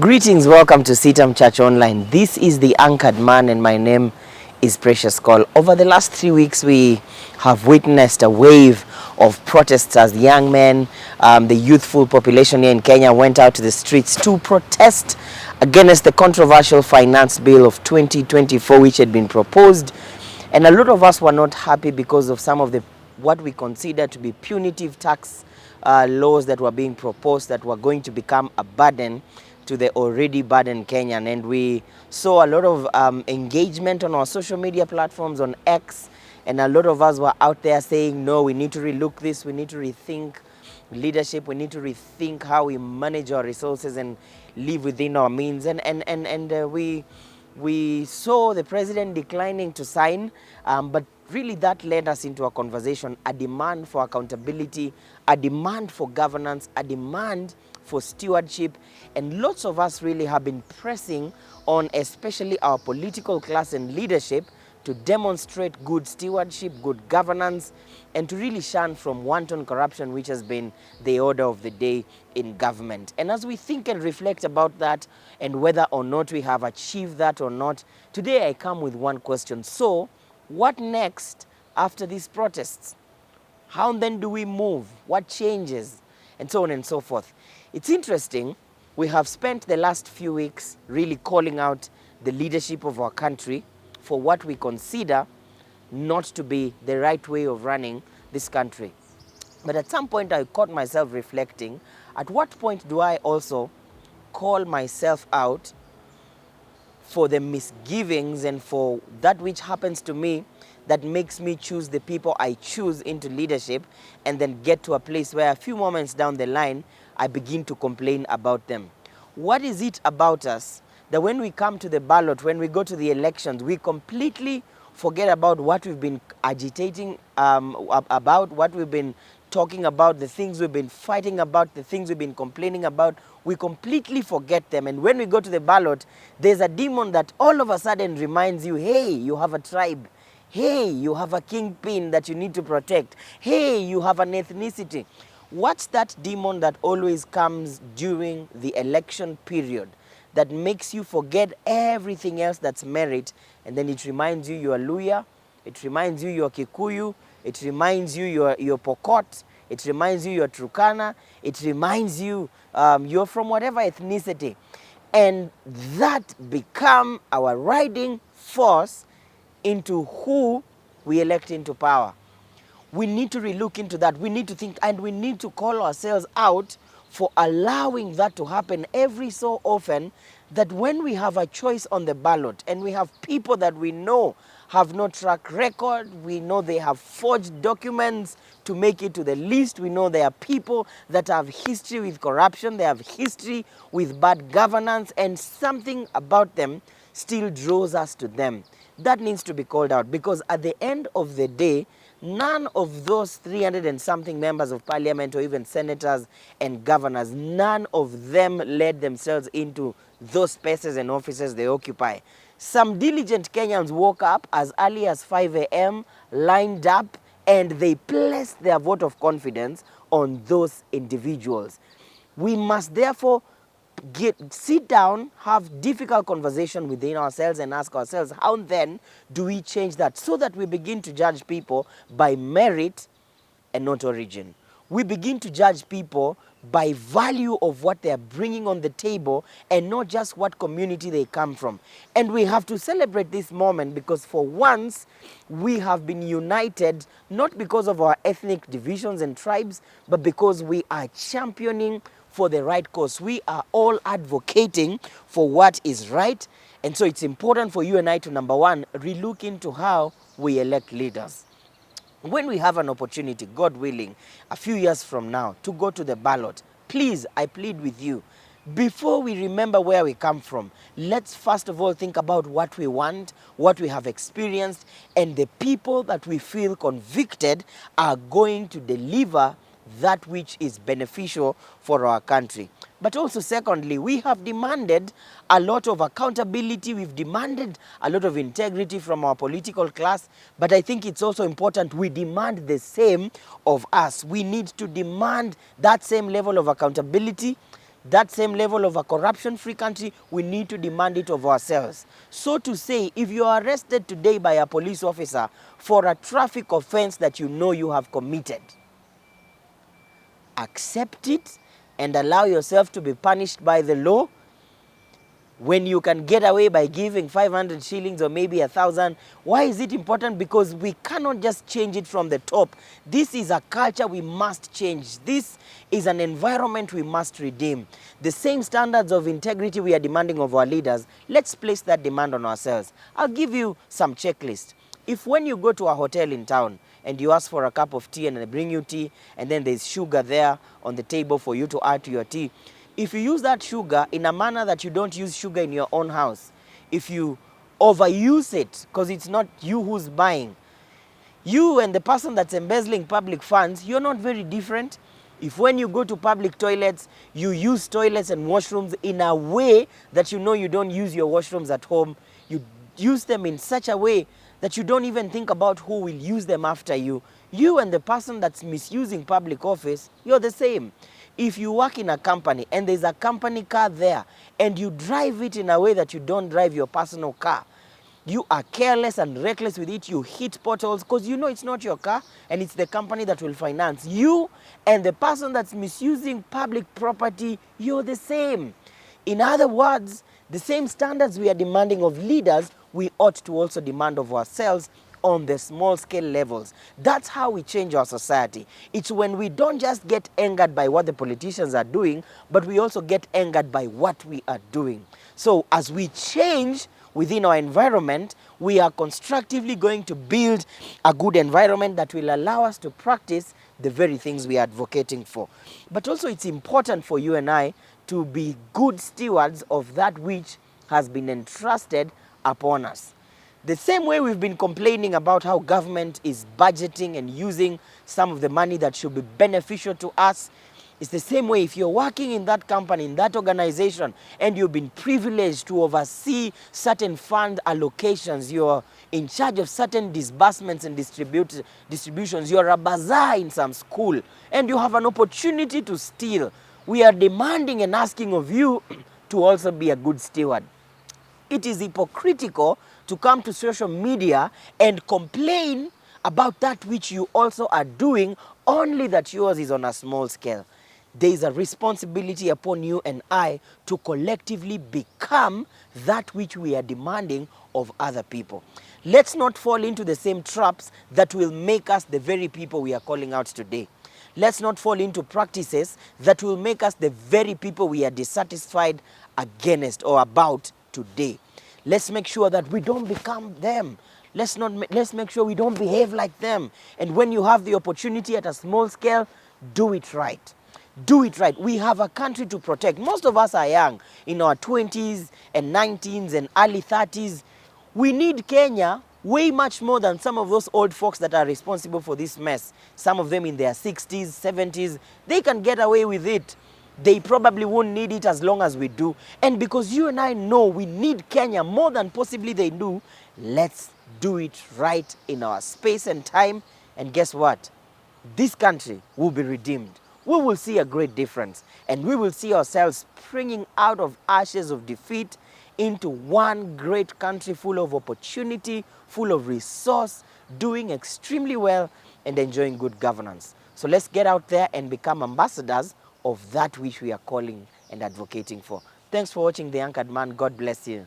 Greetings, welcome to CITAM Church Online. This is the Anchored Man and my name is Precious Call. Over the last 3 weeks, we have witnessed a wave of protests as young men, the youthful population here in Kenya went out to the streets to protest against the controversial finance bill of 2024 which had been proposed. And a lot of us were not happy because of some of the what we consider to be punitive tax laws that were being proposed that were going to become a burden to the already burdened Kenyan. And we saw a lot of engagement on our social media platforms, on X, and a lot of us were out there saying, no, we need to relook this, we need to rethink leadership, we need to rethink how we manage our resources and live within our means. We saw the president declining to sign, but really that led us into a conversation, a demand for accountability, a demand for governance, a demand for stewardship. And lots of us really have been pressing on, especially our political class and leadership, to demonstrate good stewardship, good governance, and to really shun from wanton corruption, which has been the order of the day in government. And as we think and reflect about that and whether or not we have achieved that or not, today I come with one question. So, what next after these protests? How then do we move? What changes? And so on and so forth. It's interesting, we have spent the last few weeks really calling out the leadership of our country for what we consider not to be the right way of running this country. But at some point I caught myself reflecting, at what point do I also call myself out for the misgivings and for that which happens to me that makes me choose the people I choose into leadership, and then get to a place where a few moments down the line, I begin to complain about them? What is it about us that when we come to the ballot, when we go to the elections, we completely forget about what we've been agitating about, what we've been talking about, the things we've been fighting about, the things we've been complaining about? We completely forget them. And when we go to the ballot, there's a demon that all of a sudden reminds you, hey, you have a tribe. Hey, you have a kingpin that you need to protect. Hey, you have an ethnicity. What's that demon that always comes during the election period that makes you forget everything else that's merit, and then it reminds you you're Luya, it reminds you you're Kikuyu, it reminds you you're Pokot, it reminds you you're Turkana, it reminds you you're from whatever ethnicity. And that become our riding force into who we elect into power. We need to relook into that. We need to think, and we need to call ourselves out for allowing that to happen every so often, that when we have a choice on the ballot and we have people that we know have no track record, we know they have forged documents to make it to the list, we know there are people that have history with corruption, they have history with bad governance, and something about them still draws us to them. That needs to be called out, because at the end of the day, none of those 300 and something members of parliament or even senators and governors, none of them led themselves into those spaces and offices they occupy. Some diligent Kenyans woke up as early as 5 a.m., lined up, and they placed their vote of confidence on those individuals. We must therefore sit down, have difficult conversation within ourselves and ask ourselves, how then do we change that, so that we begin to judge people by merit and not origin. We begin to judge people by value of what they are bringing on the table and not just what community they come from. And we have to celebrate this moment, because for once we have been united, not because of our ethnic divisions and tribes, but because we are championing for the right cause. We are all advocating for what is right. And so it's important for you and I to, number one, relook into how we elect leaders. When we have an opportunity, God willing, a few years from now, to go to the ballot, please, I plead with you, before we remember where we come from, let's first of all think about what we want, what we have experienced, and the people that we feel convicted are going to deliver that which is beneficial for our country. But also, secondly, we have demanded a lot of accountability. We've demanded a lot of integrity from our political class. But I think it's also important we demand the same of us. We need to demand that same level of accountability, that same level of a corruption-free country, we need to demand it of ourselves. So to say, if you are arrested today by a police officer for a traffic offense that you know you have committed, accept it and allow yourself to be punished by the law. When you can get away by giving 500 shillings or maybe 1,000, why is it important? Because we cannot just change it from the top. This is a culture we must change. This is an environment we must redeem. The same standards of integrity we are demanding of our leaders, let's place that demand on ourselves. I'll give you some checklist. If when you go to a hotel in town and you ask for a cup of tea and they bring you tea and then there's sugar there on the table for you to add to your tea, if you use that sugar in a manner that you don't use sugar in your own house, if you overuse it because it's not you who's buying, you and the person that's embezzling public funds, you're not very different. If when you go to public toilets, you use toilets and washrooms in a way that you know you don't use your washrooms at home, you use them in such a way that you don't even think about who will use them after you, you and the person that's misusing public office, you're the same. If you work in a company and there's a company car there and you drive it in a way that you don't drive your personal car, you are careless and reckless with it, you hit potholes because you know it's not your car and it's the company that will finance you, and the person that's misusing public property, you're the same. In other words, the same standards we are demanding of leaders, we ought to also demand of ourselves on the small scale levels. That's how we change our society. It's when we don't just get angered by what the politicians are doing, but we also get angered by what we are doing. So as we change within our environment, we are constructively going to build a good environment that will allow us to practice the very things we are advocating for. But also it's important for you and I to be good stewards of that which has been entrusted upon us. The same way we've been complaining about how government is budgeting and using some of the money that should be beneficial to us, it's the same way if you're working in that company, in that organization, and you've been privileged to oversee certain fund allocations, you're in charge of certain disbursements and distributions, you're a bazaar in some school, and you have an opportunity to steal. We are demanding and asking of you to also be a good steward. It is hypocritical to come to social media and complain about that which you also are doing, only that yours is on a small scale. There is a responsibility upon you and I to collectively become that which we are demanding of other people. Let's not fall into the same traps that will make us the very people we are calling out today. Let's not fall into practices that will make us the very people we are dissatisfied against or about today. Let's make sure that we don't become them. Let's make sure we don't behave like them. And when you have the opportunity at a small scale, do it right. Do it right. We have a country to protect. Most of us are young, in our 20s and 19s and early 30s. We need Kenya way much more than some of those old folks that are responsible for this mess. Some of them in their 60s, 70s, they can get away with it. They probably won't need it as long as we do. And because you and I know we need Kenya more than possibly they do, let's do it right in our space and time. And guess what? This country will be redeemed. We will see a great difference. And we will see ourselves springing out of ashes of defeat into one great country full of opportunity, full of resource, doing extremely well and enjoying good governance. So let's get out there and become ambassadors of that which we are calling and advocating for. Thanks for watching The Anchored Man. God bless you.